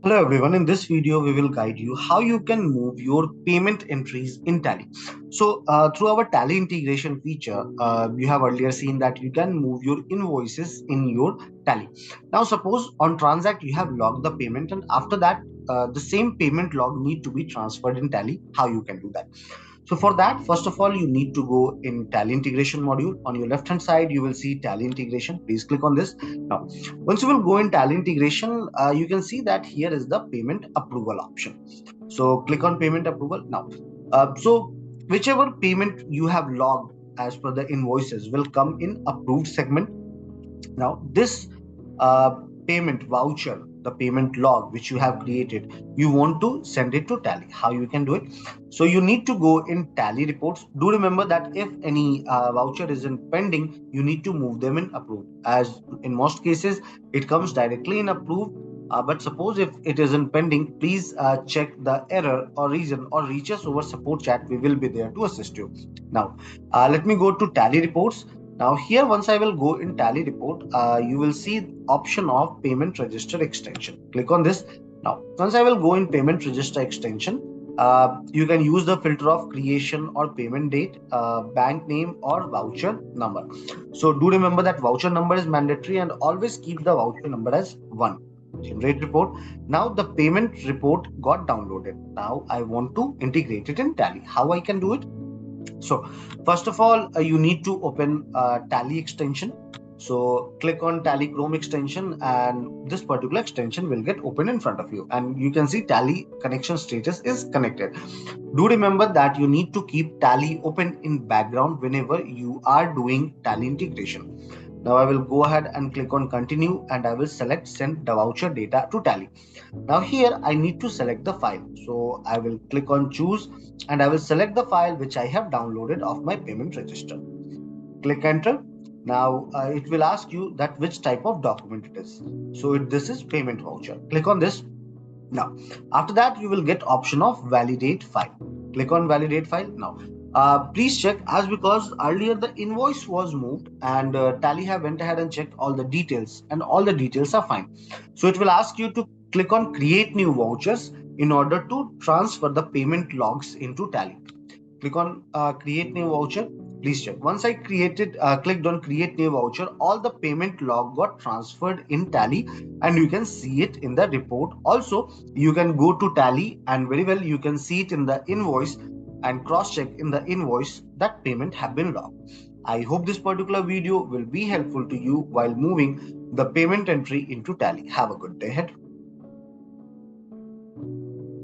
Hello everyone, in this video we will guide you how you can move your payment entries in Tally. Through our Tally integration feature, you have earlier seen that you can move your invoices in your Tally. Now suppose on TranZact you have logged the payment, and after that the same payment log need to be transferred in Tally. How you can do that? So for that, first of all, you need to go in Tally integration module. On your left hand side, you will see Tally integration. Please click on this. Now, once you will go in Tally integration, you can see that here is the payment approval option. So click on payment approval. Now, whichever payment you have logged as per the invoices will come in approved segment. Now, this uh, payment voucher, the payment log which you have created, you want to send it to Tally. How you can do it? So you need to go in Tally reports. Do remember that if any voucher is in pending, you need to move them in approved. As in most cases, it comes directly in approved. But suppose if it is in pending, please check the error or reason or reach us over support chat. We will be there to assist you. Now, let me go to Tally reports. Now here, once I will go in Tally report, you will see option of payment register extension. Click on this. Now, once I will go in payment register extension, you can use the filter of creation or payment date, bank name or voucher number. So do remember that voucher number is mandatory and always keep the voucher number as 1. Generate report. Now the payment report got downloaded. Now I want to integrate it in Tally. How I can do it? So first of all, you need to open Tally extension. So click on Tally Chrome extension, and this particular extension will get open in front of you, and you can see Tally connection status is connected. Do remember that you need to keep Tally open in background whenever you are doing Tally integration. Now I will go ahead and click on continue, and I will select send the voucher data to Tally. Now here I need to select the file. So I will click on choose, and I will select the file which I have downloaded of my payment register. Click enter. Now it will ask you that which type of document it is. So this is payment voucher. Click on this. Now after that you will get option of validate file. Click on validate file. Now please check, as because earlier the invoice was moved and Tally have went ahead and checked all the details, and all the details are fine. So it will ask you to click on create new vouchers in order to transfer the payment logs into Tally. Click on create new voucher. Please check. Once I clicked on create new voucher, all the payment log got transferred in Tally, and you can see it in the report. Also, you can go to Tally and very well you can see it in the invoice and cross check in the invoice that payment have been logged. I hope this particular video will be helpful to you while moving the payment entry into Tally. Have a good day ahead.